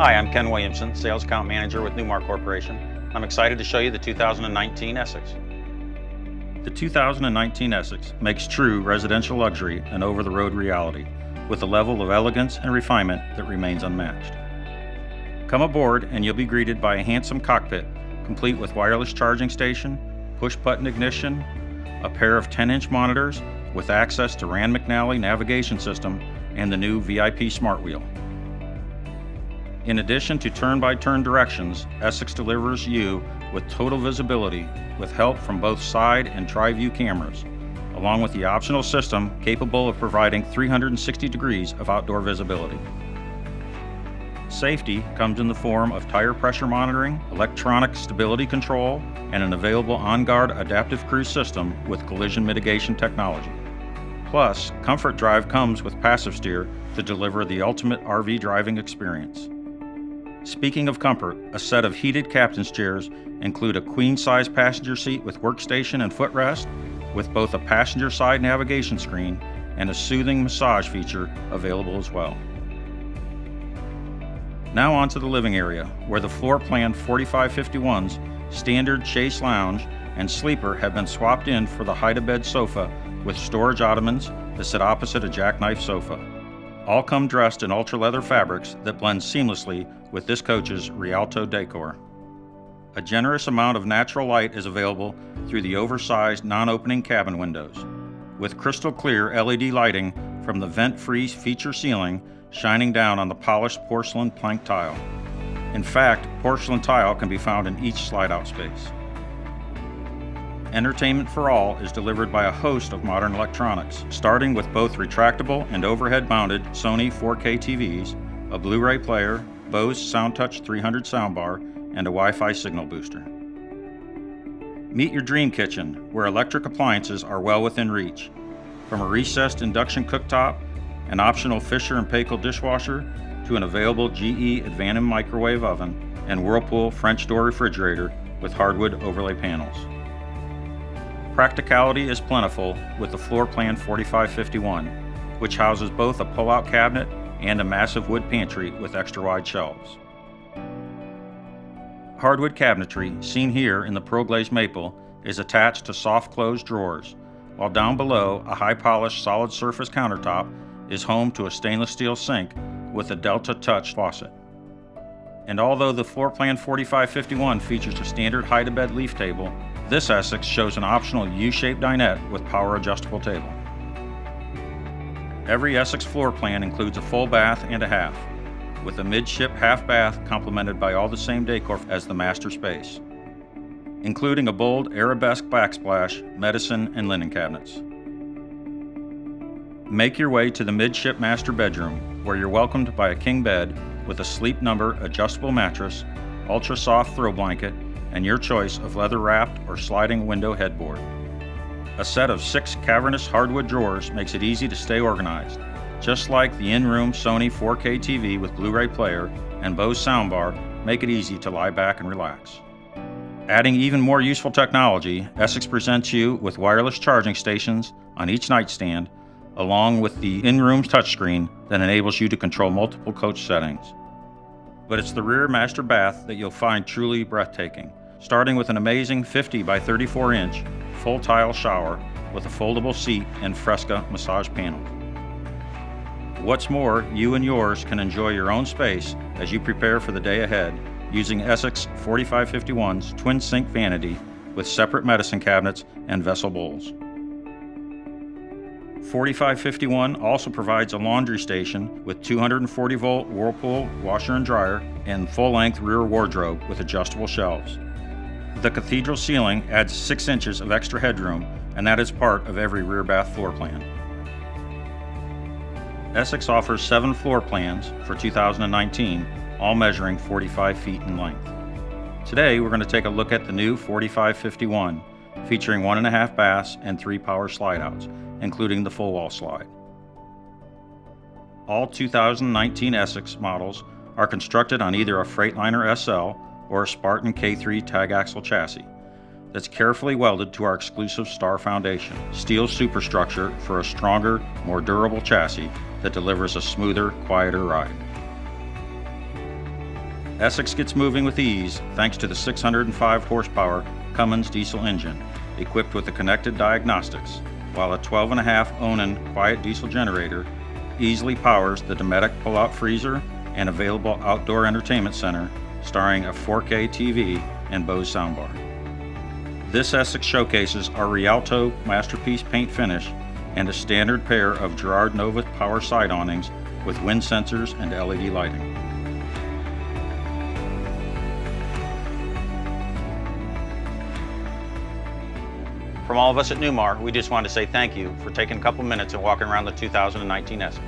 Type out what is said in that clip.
Hi, I'm Ken Williamson, Sales Account Manager with Newmar Corporation. I'm excited to show you the 2019 Essex. The 2019 Essex makes true residential luxury an over-the-road reality, with a level of elegance and refinement that remains unmatched. Come aboard and you'll be greeted by a handsome cockpit, complete with wireless charging station, push-button ignition, a pair of 10-inch monitors with access to Rand McNally navigation system, and the new VIP Smart Wheel. In addition to turn-by-turn directions, Essex delivers you with total visibility with help from both side and tri-view cameras, along with the optional system capable of providing 360 degrees of outdoor visibility. Safety comes in the form of tire pressure monitoring, electronic stability control, and an available on-guard adaptive cruise system with collision mitigation technology. Plus, Comfort Drive comes with passive steer to deliver the ultimate RV driving experience. Speaking of comfort, a set of heated captain's chairs include a queen-size passenger seat with workstation and footrest, with both a passenger side navigation screen and a soothing massage feature available as well. Now on to the living area, where the floor plan 4551's standard chaise lounge and sleeper have been swapped in for the hide-a-bed sofa with storage ottomans that sit opposite a jackknife sofa. All come dressed in ultra-leather fabrics that blend seamlessly with this coach's Rialto decor. A generous amount of natural light is available through the oversized non-opening cabin windows, with crystal clear LED lighting from the vent-free feature ceiling shining down on the polished porcelain plank tile. In fact, porcelain tile can be found in each slide-out space. Entertainment for all is delivered by a host of modern electronics, starting with both retractable and overhead-mounted Sony 4K TVs, a Blu-ray player, Bose SoundTouch 300 soundbar, and a Wi-Fi signal booster. Meet your dream kitchen, where electric appliances are well within reach. From a recessed induction cooktop, an optional Fisher & Paykel dishwasher, to an available GE Advanim microwave oven and Whirlpool French door refrigerator with hardwood overlay panels. Practicality is plentiful with the floor plan 4551, which houses both a pull-out cabinet and a massive wood pantry with extra-wide shelves. Hardwood cabinetry, seen here in the Pearl Glazed Maple, is attached to soft-closed drawers, while down below a high-polished solid surface countertop is home to a stainless steel sink with a Delta Touch faucet. And although the floor plan 4551 features a standard hide-a-bed leaf table, this Essex shows an optional U-shaped dinette with power adjustable table. Every Essex floor plan includes a full bath and a half, with a midship half bath complemented by all the same decor as the master space, including a bold arabesque backsplash, medicine, and linen cabinets. Make your way to the midship master bedroom, where you're welcomed by a king bed with a Sleep Number adjustable mattress, ultra soft throw blanket, and your choice of leather-wrapped or sliding window headboard. A set of 6 cavernous hardwood drawers makes it easy to stay organized, just like the in-room Sony 4K TV with Blu-ray player and Bose soundbar make it easy to lie back and relax. Adding even more useful technology, Essex presents you with wireless charging stations on each nightstand, along with the in-room touchscreen that enables you to control multiple coach settings. But it's the rear master bath that you'll find truly breathtaking, starting with an amazing 50 by 34 inch full tile shower with a foldable seat and Fresca massage panel. What's more, you and yours can enjoy your own space as you prepare for the day ahead using Essex 4551's twin sink vanity with separate medicine cabinets and vessel bowls. 4551 also provides a laundry station with 240-volt Whirlpool washer and dryer and full-length rear wardrobe with adjustable shelves. The cathedral ceiling adds 6 inches of extra headroom, and that is part of every rear bath floor plan. Essex offers 7 floor plans for 2019, all measuring 45 feet in length. Today, we're going to take a look at the new 4551, featuring 1.5 baths and 3 power slide-outs, including the full wall slide. All 2019 Essex models are constructed on either a Freightliner SL or a Spartan K3 tag axle chassis that's carefully welded to our exclusive Star Foundation steel superstructure for a stronger, more durable chassis that delivers a smoother, quieter ride. Essex gets moving with ease thanks to the 605 horsepower Cummins diesel engine, equipped with the connected diagnostics, while a 12.5 Onan quiet diesel generator easily powers the Dometic pull-out freezer and available outdoor entertainment center starring a 4K TV and Bose soundbar. This Essex showcases our Rialto Masterpiece paint finish and a standard pair of Girard Nova power side awnings with wind sensors and LED lighting. From all of us at Newmar, we just want to say thank you for taking a couple minutes and walking around the 2019 Essex.